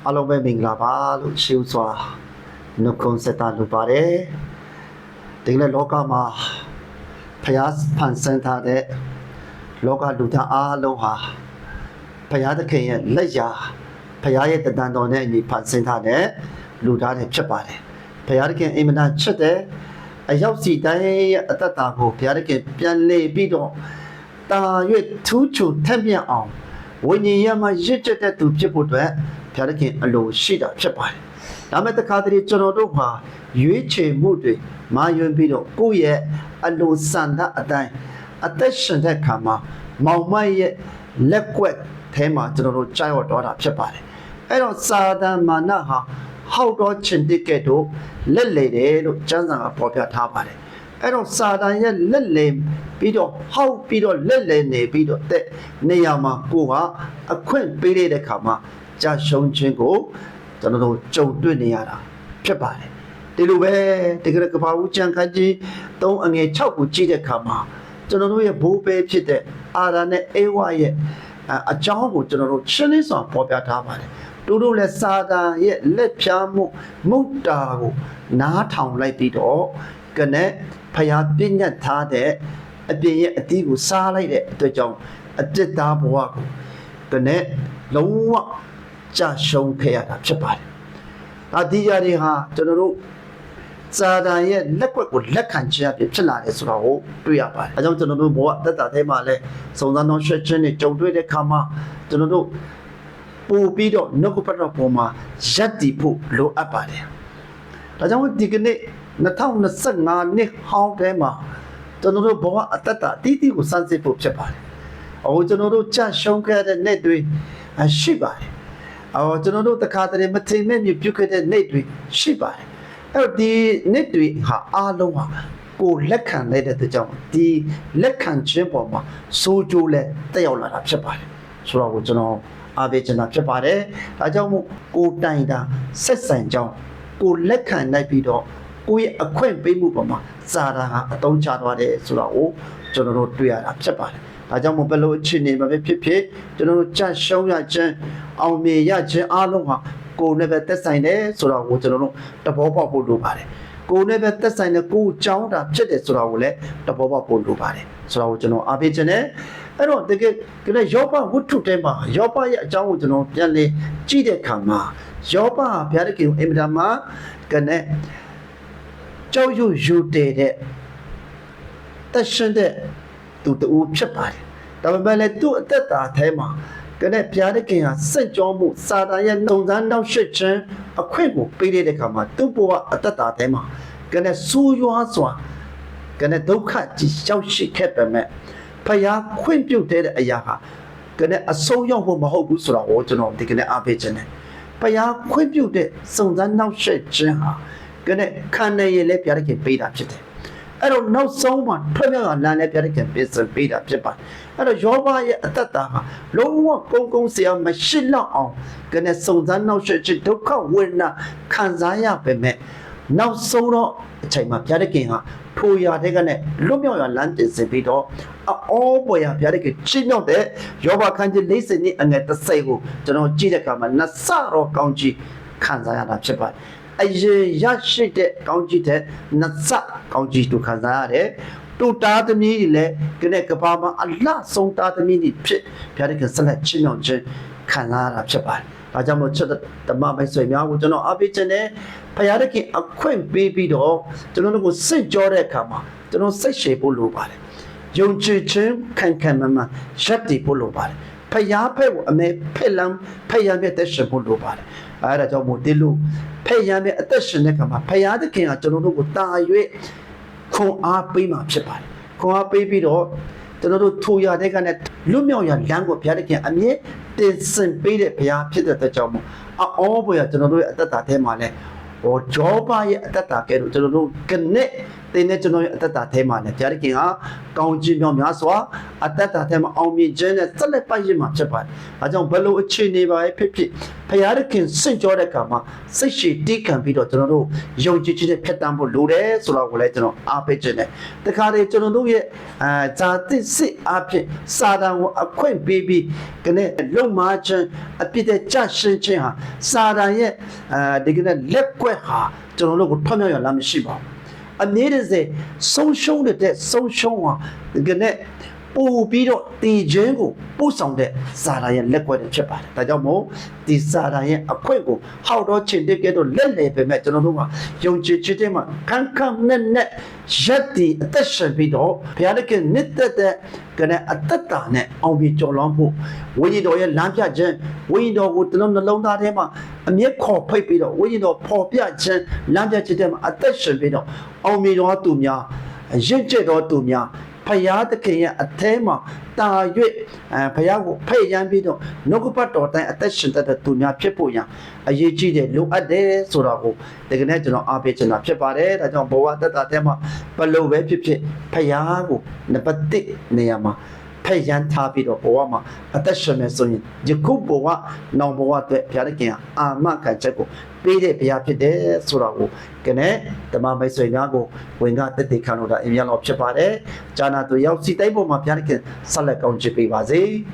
အားလုံးပဲမင်္ဂလာပါလို့ရှေးဥစွာနှုတ်ခွန်းဆက်တာလုပ်ပါတယ်ဒီနေ့လောကမှာဖျားဖန်ဆင်းထားတဲ့လောကလူသားအားလုံးဟာဖျားသခင်ရဲ့လက်ရာဖျားရဲ့တန်တော်နဲ့အညီဖန်ဆင်းထားတဲ့လူသားတွေဖြစ်ပါတယ်ဖျားသခင်အင်မတန်ချစ်တဲ့အရောက်စီတိုင်းရဲ့အသက်တာကိုဖျားသခင်ပြန်လေပြီးတော့တာ၍ထူးချွန်ထက်မြက်အောင်ဝိညာဉ်ရမှာရစ်ကျက်တဲ့သူဖြစ်ဖို့အတွက်ဖျားသခင်အလိုရှိတာဖြစ်ပါတယ်။ဒါမဲ့တခါတည်းကျွန်တော်တို့ဟာရွေးချယ်မှုတွေမာယွန်းပြီးတော့ကိုယ့်ရဲ့အလိုဆန္ဒအတိုင်းအသက်ရှင်တဲ့ခါမှာမောင်မိုက်ရဲ့လက်ကွက်ထဲမှာကျွန်တော်တို့ကြောက်ရွံ့တော့တာဖြစ်ပါတယ်။အဲ့တော့စာတန်မာနဟာဟောက်တော့ချင်တဲ့ကဲ့သို့လက်လေတယ်လို့ကျမ်းစာကဖော်ပြထားပါတယ်။အဲ့တော့စာတန်ရဲ့လက်လေပြီးတော့ဟောက်ပြီးတော့လက်လေနေပြီးတော့တဲ့နေရာမှာကိုဟာအခွင့်ပေးတဲ့ခါမှာကြာရှုံးခြင်းကိုကျွန်တော်တို့ကြုံတွေ့နေရတာဖြစ်ပါတယ်ဒီလိုပဲတကယ်ကဘာဦးကြံခန်းကြီး3အငယ်6ကိုကြည့်တဲ့အခါမှာကျွန်တော်တို့ရဲ့ဘိုးပဲဖြစ်တဲ့အာရာနဲ့အေဝါရဲ့အကြောင်းကိုကျွန်တော်တို့ရှင်းလင်းစွာဖော်ပြထားပါတယ်တို့လည်းစာတန်ရဲ့လက်ဖြားမှုမုတ်တာကိုနားထောင်လိုက်ပြီးတော့ကနဲ့ဖျားပြညတ်ထားတဲ့အပြင်ရဲ့အတီးကိုစားလိုက်တဲ့အတွက်ကြောင့်အတ္တသားဘဝကိုကနဲ့လုံးဝကြာရှုံးခဲ့ရတာဖြစ်ပါတယ်။ဒါဒီကြတွေဟာကျွန်တော်တို့စာတန်ရဲ့လက်ကွက်ကိုလက်ခံခြင်းအဖြစ်ဖြစ်လာတယ်ဆိုတော့တွေ့ရပါတယ်။အဲကြောင့်ကျွန်တော်တို့ဘဝအသက်တာထဲမှာလဲစုံစမ်းသောရှက်ခြင်းတွေကြုံတွေ့တဲ့အခါမှာကျွန်တော်တို့ပို့ပြီးတော့နှုတ်ကပတ်တော်ပေါ်မှာရပ်တည်ဖို့လိုအပ်ပါတယ်။ဒါကြောင့်ဒီကနေ့2025နှစ်ဟောင်းထဲမှာကျွန်တော်တို့ဘဝအသက်တာအသီးသီးကိုစမ်းစစ်ဖို့ဖြစ်ပါတယ်။အခုကျွန်တော်တို့ကြာရှုံးခဲ့တဲ့နေ့တွေရှိပါတယ်။ကျွန်တော်တို့တခါတည်းမထိန်မဲ့မြပြုတ်ခဲ့တဲ့နေ့တွေရှိပါတယ်။အဲ့တော့ဒီနေ့တွေဟာအားလုံးဟာကိုလက်ခံလိုက်တဲ့ကြောင့်ဒီလက်ခံခြင်းပေါ်မှာစိုးကျိုးလဲတက်ရောက်လာတာဖြစ်ပါတယ်။ဆိုတော့ကိုကျွန်တော်အားပေးချင်တာဖြစ်ပါတယ်။ဒါကြောင့်မို့ကိုတိုင်တာဆက်ဆံကြောင်းကိုလက်ခံနိုင်ပြီးတော့ကိုရဲ့အခွင့်ပေးမှုပေါ်မှာစာတာဟာအသုံးချသွားတယ်ဆိုတော့ကိုကျွန်တော်တို့တွေ့ရတာဖြစ်ပါတယ်။ဒါကြောင့်မို့ဘယ်လိုအခြေအနေမှာဖြစ်ဖြစ်ကျွန်တော်တို့ကြရှုံးရခြင်းအောင်မြင်ရခြင်းအားလုံးဟာကိုယ်နဲ့ပဲသက်ဆိုင်တယ်ဆိုတော့ကိုကျွန်တော်တို့တဘောပေါက်ဖို့လိုပါတယ်ကိုယ်နဲ့ပဲသက်ဆိုင်တဲ့ကိုယ်ကြောင်းတာဖြစ်တယ်ဆိုတော့ကိုလည်းတဘောပေါက်ဖို့လိုပါတယ်ဆိုတော့ကျွန်တော်အားပေးခြင်းနဲ့အဲ့တော့တကယ်ကလည်းယောဘဝတ္ထုထဲမှာယောဘရဲ့အကြောင်းကိုကျွန်တော်ပြန်လေကြည့်တဲ့အခါမှာယောဘဘုရားသခင်အင်မတန်မှကနဲ့ကြောက်ရွံ့ယူတည်တဲ့သက်ရှင်တဲ့သူတူဖြစ်ပါတယ်ဒါပေမဲ့လည်းသူ့အသက်တာထဲမှာကနဲ့ဘုရားသခင်ဟာစင့်ကြောမှုစာတန်ရဲ့နှုံစမ်းနောက်ရှစ်ခြင်းအခွင့်ကိုပေးတဲ့အခါမှာသူ့ဘဝအသက်တာထဲမှာကနဲ့ဆူရွားစွာကနဲ့ဒုက္ခကြီးရောက်ရှိခဲ့ပေမဲ့ဖျားခွင့်ပြုတ်တဲ့အရာဟာကနဲ့အဆုံးရောက်ဖို့မဟုတ်ဘူးဆိုတော့ကျွန်တော်ဒီကနေ့အားပေးခြင်းနဲ့ဖျားခွင့်ပြုတ်တဲ့စုံစမ်းနောက်ရှစ်ခြင်းဟာကနဲ့ခံနေရလဲဘုရားသခင်ပေးတာဖြစ်တယ်အဲ့တော့နောက်ဆုံးမှာထွက်မြောက်လာတဲ့ဘုရားသခင်ပေးတာဖြစ်ပါတယ်အဲ့တော့ယောဘရဲ့အသက်တာဟာလုံးဝကုန်းစရာမရှိတော့အောင်ကနဲ့စုံစမ်းနောက်ရှစ်ခြင်းဒုက္ခဝေဒနာခံစားရပေမဲ့နောက်ဆုံးတော့အချိန်မှာဘုရားသခင်ဟာထိုရာတဲ့ကနဲ့လွတ်မြောက်ရလမ်းတင်စေပြီးတော့အောပေါ်ရဘုရားသခင်ချီးမြှောက်တဲ့ယောဘခန်းကြီး40နှစ်အငယ်30ကိုကျွန်တော်ကြည့်တဲ့အခါမှာနှစ်ဆတော့ကောင်းကြီးခံစားရတာဖြစ်ပါတယ်အရင်ရရှိတဲ့ကောင်းကြီးတဲ့နှစ်ဆကောင်းကြီးတို့ခံစားရတယ်တူတာသမီးတွေလည်းကနေ့ကဘာမှာအလှဆုံးတာသမီးတွေဖြစ်ဘုရားသခင်ဆက်လက်ချီးမြှောက်ခြင်းခံစားရတာဖြစ်ပါတယ်ဒါကြောင့်မို့ချက်ဓမ္မမိတ်ဆွေများကိုကျွန်တော်အားပေးခြင်းနဲ့ဘုရားသခင်အခွင့်ပေးပြီးတော့ကျွန်တော်တို့ကိုစိတ်ကြောတဲ့အခါမှာကျွန်တော်စိတ်ရှည်ဖို့လိုပါတယ်ယုံကြည်ခြင်းခံခံမှမှရပ်တည်ဖို့လိုပါတယ်ဖျားဖက်ကိုအမေဖက်လမ်းဖျားမြတ်တဲ့ရှင်ဖို့လိုပါတယ်အဲဒါကြောင့်မို့ဒီလိုဖျားမြတ်အသက်ရှင်တဲ့အခါမှာဘုရားသခင်ကကျွန်တော်တို့ကိုတာ၍ခွန်အားပေးမှဖြစ်ပါတယ်ခွန်အားပေးပြီးတော့ကျွန်တော်တို့ထိုရတဲ့ကနဲ့လွတ်မြောက်ရလမ်းကိုဘုရားသခင်အမြဲတင်ဆင်ပေးတဲ့ဘုရားဖြစ်တဲ့အတွက်ကြောင့်မို့အောပေါ်ရကျွန်တော်တို့ရဲ့အသက်တာထဲမှာလဲဂျောဘရဲ့အသက်တာကဲတော့ကျွန်တော်တို့ကနေတ တင်းနဲ့ကျွန်တော်ရဲ့အသက်တာထဲမှာလည်းဘုရားသခင်ကကောင်းခြင်းမြောက်များစွာအသက်တာထဲမှာအောင်မြင်ခြင်းနဲ့ဆက်လက်ပတ်ရမှာဖြစ်ပါတယ်။အဲကြောင့်ဘယ်လိုအခြေအနေပါဖြစ်ဖြစ်ဘုရားသခင်စင့်ကြောတဲ့အခါမှာစိတ်ရှိတီးခံပြီးတော့ကျွန်တော်တို့ယုံကြည်ခြင်းနဲ့ဖြတ်တန်းဖို့လိုတယ်ဆိုတော့ကိုလည်းကျွန်တော်အားပေးခြင်းနဲ့တခါတည်းကျွန်တော်တို့ရဲ့ဇာတိစစ်အဖြစ်စာတန်ကိုအခွင့်ပေးပြီးကနေလုံမခြင်းအပြစ်တဲ့ကြရှင်းခြင်းဟာစာတန်ရဲ့ဒီကနေ့လက်ကွက်ဟာကျွန်တော်တို့ကိုထွတ်မြောက်ရလာမရှိပါဘူးအနည်းတည်းဆုံးရှုံးတဲ့ဆုံးရှုံးဟာဒီကနေ့ပို့ပြီးတော့တည်ခြင်းကိုပို့ဆောင်တဲ့စာတန်ရဲ့လက်ကွက်တွေဖြစ်ပါတယ်ဒါကြောင့်မို့ဒီစာတန်ရဲ့အခွင့်ကိုဟောက်တော့ချင်တဲ့ကဲတော့လက်လေပဲမဲ့ကျွန်တော်တို့ကယုံကြည်ခြင်းမှာခန်းခန်းနဲ့ရက်တီအသက်ရှင်ပြီးတော့ဘုရားသခင်မြတ်တဲ့ကနေအသက်တာနဲ့အောင်ပြီးကြော်လွန်ဖို့ဝိညာဉ်တော်ရဲ့လမ်းပြခြင်းဝိညာဉ်တော်ကိုကျွန်တော်နှလုံးသားထဲမှာအမျက်ခေါ်ဖိတ်ပြီးတော့ဝိညာဉ်တော်ပေါ်ပြခြင်းလမ်းပြခြင်းထဲမှာအသက်ရှင်ပြီးတော့အောင်မြင်တော်သူများရင့်ကျက်တော်သူများဖယားသခင်ရဲ့အထဲမှာတာ၍ဖယားကိုဖိတ်ရန်ပြီးတော့နှုတ်ကပတ်တော်တိုင်းအသက်ရှင်တဲ့သူများဖြစ်ဖို့ရန်အရေးကြီးတယ်လိုအပ်တယ်ဆိုတော့ကိုဒီကနေ့ကျွန်တော်အားပေးချင်တာဖြစ်ပါတယ်ဒါကြောင့်ဘဝသက်တာထဲမှာဘလို့ပဲဖြစ်ဖြစ်ဖယားကိုနံပါတ်1နေရာမှာဖိတ်ရန်ထားပြီးတော့ဘဝမှာအသက်ရှင်နေဆိုရင်ယခုဘဝနောင်ဘဝအတွက်ဘုရားသခင်အာမခံချက်ကိုပေးတဲ့ဘုရားဖြစ်တယ်ဆိုတော့ကိုကနေ့ဓမ္မမိတ်ဆွေများကိုဝင်ကတက်တေခံလို့တာအမြဲလောဖြစ်ပါတယ်။ဂျာနာသူရောက်စီတိုင်းပေါ်မှာဘုရားသခင်ဆက်လက်ကောင်းချီးပေးပါစေ။